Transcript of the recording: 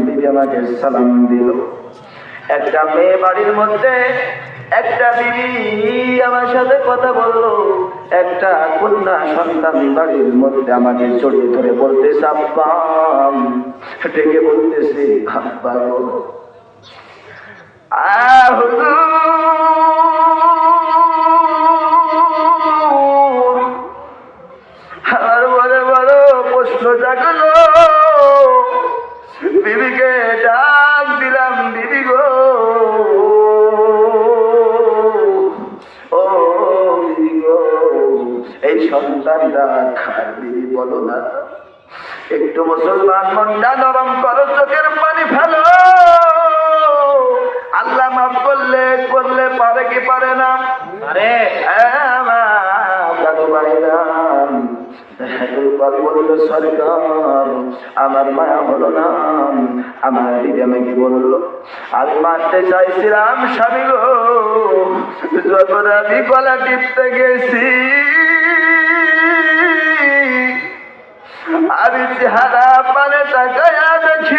বিবি আমাকে সালাম দিল। একটা মেয়ে বাড়ির মধ্যে, একটা বিবি আমার সাথে কথা বললো, একটা কন্যা সন্তান বাড়ির মধ্যে আমাকে জড়িয়ে ধরে বলতেছে আব্বা, ডেকে বলতেছে আব্বা গো। আমার বড় বড় প্রশ্ন জাগলো, বিবিকে ডাক দিলাম, বিবি গো, ও বিবি গো, এই সন্তানটা কার বিবি বলো না? একটু মুসলমান মনটা নরম করো, চোখের পানি ফেলো। আল্লাহ মাফ করলে করলে পারে কি পারে না? আরে দাদু ভাইরাম বললো সরকার আমার মায়া হলো না, আমার দিদি আমাকে বললো, আমি মারতে চাইছিলাম স্বামী গো, যখন আমি গলা টিপতে গেছি আমি চেহারা পানে তাকায়া দেখি